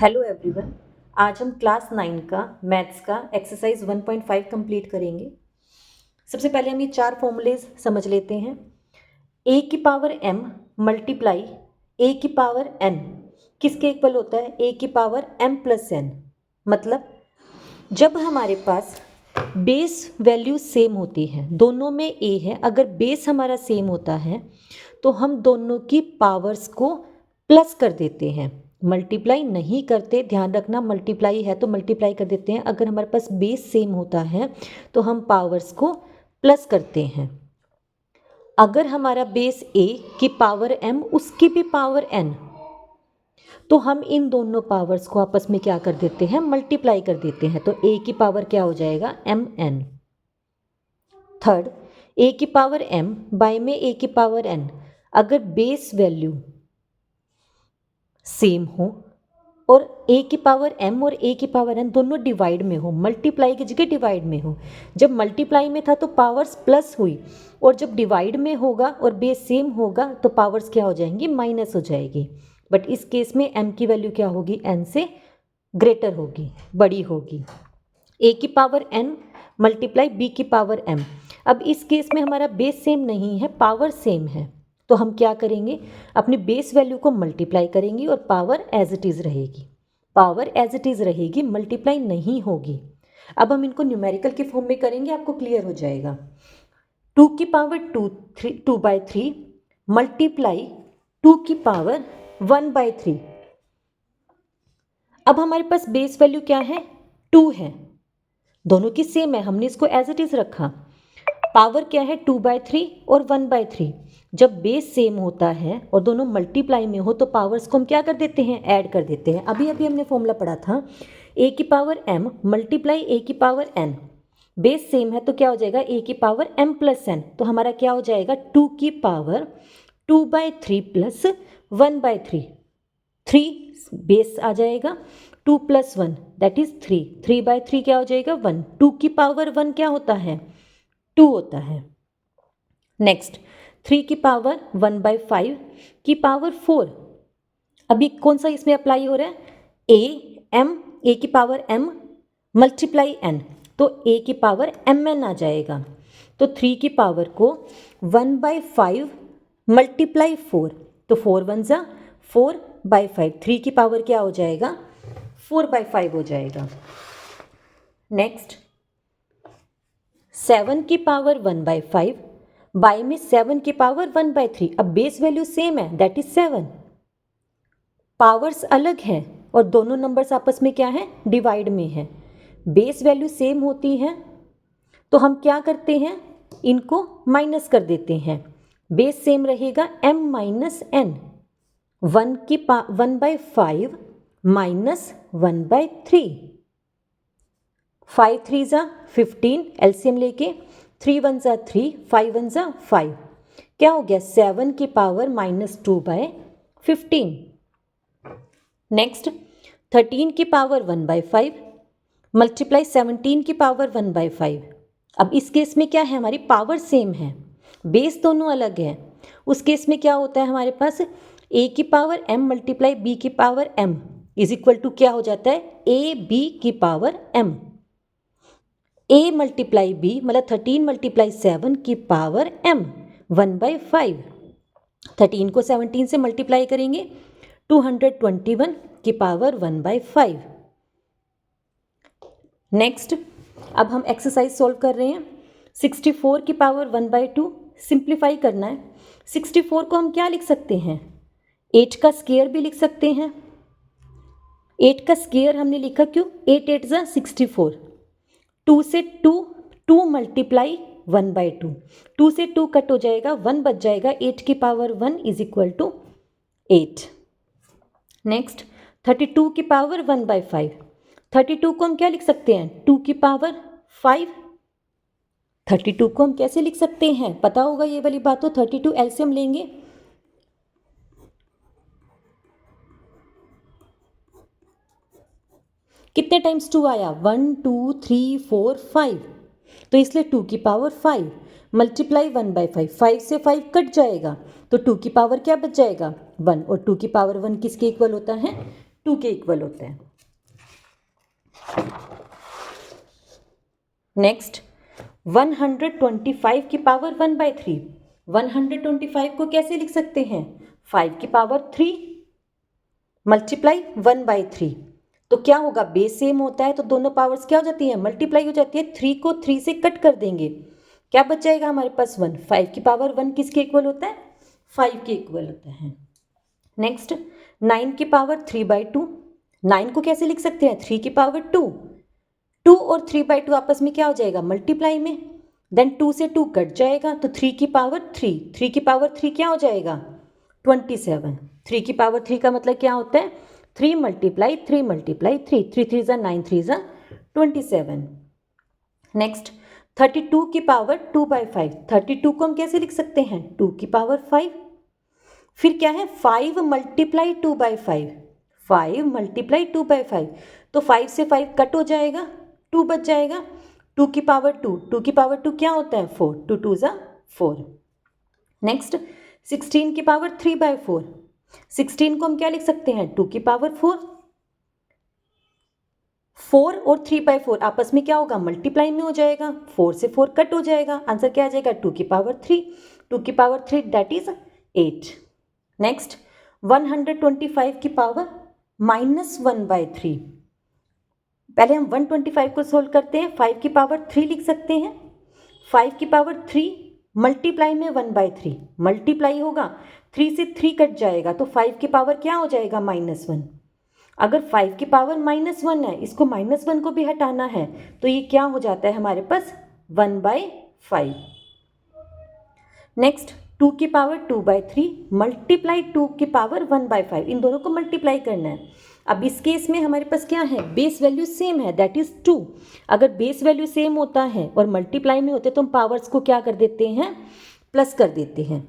Hello everyone. आज हम class 9 का मैथ्स का एक्सरसाइज 1.5 कंप्लीट करेंगे। सबसे पहले हम ये चार फॉर्मूलेज समझ लेते हैं। a की पावर m मल्टीप्लाई a की पावर n किसके इक्वल होता है? a की पावर m प्लस n। मतलब जब हमारे पास बेस वैल्यू सेम होती है, दोनों में a है, अगर बेस हमारा सेम होता है तो हम दोनों की पावर्स को प्लस कर देते हैं, मल्टीप्लाई नहीं करते। ध्यान रखना, मल्टीप्लाई है तो मल्टीप्लाई कर देते हैं। अगर हमारे पास बेस सेम होता है तो हम पावर्स को प्लस करते हैं। अगर हमारा बेस a की पावर m उसकी भी पावर n, तो हम इन दोनों पावर्स को आपस में क्या कर देते हैं? मल्टीप्लाई कर देते हैं। तो a की पावर क्या हो जाएगा? mn। थर्ड, a की पावर m बाय में a की पावर n, अगर बेस वैल्यू सेम हो और a की पावर m और a की पावर n दोनों डिवाइड में हो, मल्टीप्लाई की जगह डिवाइड में हो। जब मल्टीप्लाई में था तो पावर्स प्लस हुई, और जब डिवाइड में होगा और बेस सेम होगा तो पावर्स क्या हो जाएंगी? माइनस हो जाएगी। बट इस केस में m की वैल्यू क्या होगी? n से ग्रेटर होगी, बड़ी होगी। a की पावर n मल्टीप्लाई b की पावर m। अब इस केस में हमारा बेस सेम नहीं है, पावर सेम है, तो हम क्या करेंगे? अपनी बेस वैल्यू को मल्टीप्लाई करेंगे और पावर एज इट इज़ रहेगी। पावर एज इट इज़ रहेगी, मल्टीप्लाई नहीं होगी। अब हम इनको न्यूमेरिकल के फॉर्म में करेंगे, आपको क्लियर हो जाएगा। 2 की पावर 2/3 मल्टीप्लाई 2 की पावर 1/3। अब हमारे पास बेस वैल्यू क्या है? 2 है, दोनों की सेम है, हमने इसको एज इट इज़ रखा। पावर क्या है? 2/3 और 1/3। जब बेस सेम होता है और दोनों मल्टीप्लाई में हो तो पावर्स को हम क्या कर देते हैं? ऐड कर देते हैं। अभी अभी हमने फॉर्मूला पढ़ा था, a की पावर m मल्टीप्लाई a की पावर n। बेस सेम है तो क्या हो जाएगा? a की पावर m प्लस n। तो हमारा क्या हो जाएगा? 2 की पावर 2/3 प्लस 1/3। 3 बेस आ जाएगा, 2 प्लस 1 दैट इज 3। 3/3 क्या हो जाएगा? 1। 2 की पावर 1 क्या होता है? 2 होता है। नेक्स्ट, 3 की पावर 1/5 की पावर 4। अभी कौन सा इसमें अप्लाई हो रहा है? a की पावर m मल्टीप्लाई n, तो a की पावर mn आ जाएगा। तो 3 की पावर को 1/5 मल्टीप्लाई 4, तो 4 1 जा 4/5। 3 की पावर क्या हो जाएगा? 4/5 हो जाएगा। नेक्स्ट, 7 की पावर 1/5 बाय में 7 की पावर 1/3। अब बेस वैल्यू सेम है, दैट इज 7। पावर्स अलग हैं और दोनों नंबर्स आपस में क्या है? डिवाइड में है। बेस वैल्यू सेम होती है तो हम क्या करते हैं? इनको माइनस कर देते हैं। बेस सेम रहेगा m माइनस n। 1/5 माइनस 1/3। 5 3 जा 15, एलसीएम लेके 3 1 जा 3, 5 1 जा 5। क्या हो गया? 7 की पावर -2/15। नेक्स्ट, 13 की पावर 1/5 मल्टीप्लाई 17 की पावर 1/5। अब इस केस में क्या है? हमारी पावर सेम है, बेस दोनों अलग है। उस केस में क्या होता है हमारे पास? a की पावर m मल्टीप्लाई b की power m is equal to क्या हो जाता है? a b की power m। a multiply b मतलब 13 मल्टीप्लाई 7 की पावर m 1/5। 13 को 17 से मल्टीप्लाई करेंगे, 221 की पावर 1/5। नेक्स्ट, अब हम एक्सरसाइज सॉल्व कर रहे हैं। 64 की पावर 1/2 सिंप्लीफाई करना है। 64 को हम क्या लिख सकते हैं? 8 का स्क्वायर भी लिख सकते हैं। 8 का स्क्वायर हमने लिखा क्यों? 8 8 जा 64। 2 से 2 मल्टीप्लाई 1/2। 2 से 2 कट हो जाएगा, 1 बच जाएगा। 8 की power 1 is equal to 8। Next, 32 की पावर 1/5। 32 को हम क्या लिख सकते हैं? 2 की पावर 5। 32 को हम कैसे लिख सकते हैं? पता होगा ये वाली बात। तो 32 एलसीएम लेंगे, कितने टाइम्स 2 आया? 1 2 3 4 5, तो इसलिए 2 की पावर 5 मल्टीप्लाई 1/5। 5 से 5 कट जाएगा तो 2 की पावर क्या बच जाएगा? 1। और 2 की पावर 1 किसके इक्वल होता है? 2 के इक्वल होता है। नेक्स्ट 125 की पावर 1/3। 125 को कैसे लिख सकते हैं? 5 की पावर 3 मल्टीप्लाई 1/3। तो क्या होगा, बेस सेम होता है तो दोनों पावर्स क्या हो जाती है, मल्टीप्लाई हो जाती है। 3 को 3 से कट कर देंगे, क्या बच जाएगा हमारे पास 1। 5 की पावर 1 किसके इक्वल होता है, 5 के इक्वल होता है। नेक्स्ट 9 की पावर 3/2। 9 को कैसे लिख सकते हैं, 3 की पावर 2। 2 और 3/2 आपस में क्या हो जाएगा, मल्टीप्लाई में। देन 2 से 2 कट जाएगा तो 3 की पावर 3। 3 की पावर 3 क्या हो जाएगा, 27। 3 की पावर 3 का मतलब क्या होता है, 3 मल्टीप्लाई 3 मल्टीप्लाई 3। 3 3 ज़ा 9, 3 ज़ा 27। नेक्स्ट 32 की पावर 2/5। 32 को हम कैसे लिख सकते हैं, 2 की पावर 5। फिर क्या है, 5 मल्टीप्लाई 2/5। 5 मल्टीप्लाई 2/5, तो 5 से 5 कट हो जाएगा, 2 बच जाएगा। 2 की पावर 2, 2 की पावर 2 क्या होता है, 4। 2 2 ज़ा 4। नेक्स्ट 16 की पावर 3/4। 16 को हम क्या लिख सकते हैं, 2 की पावर 4। 4 और 3/4 आपस में क्या होगा, मल्टीप्लाई में हो जाएगा। 4 से 4 कट हो जाएगा, आंसर क्या आ जाएगा, 2 की पावर 3। 2 की पावर 3 दैट इज 8। नेक्स्ट 125 की पावर -1/3। पहले हम 125 को सोल्व करते हैं। 5 की पावर 3 लिख सकते हैं। 5 की पावर 3 मल्टीप्लाई में 1/3, मल्टीप्लाई होगा, 3 से 3 कट जाएगा तो 5 की पावर क्या हो जाएगा, -1। अगर 5 की पावर -1 है, इसको -1 को भी हटाना है तो ये क्या हो जाता है हमारे पास, 1/5। नेक्स्ट 2 की पावर 2/3 मल्टीप्लाई 2 की पावर 1/5, इन दोनों को मल्टीप्लाई करना है। अब इस केस में हमारे पास क्या है, बेस वैल्यू सेम है, दैट इज 2। अगर बेस वैल्यू सेम होता है और मल्टीप्लाई में होते तो हम पावर्स को क्या कर देते हैं, प्लस कर देते हैं।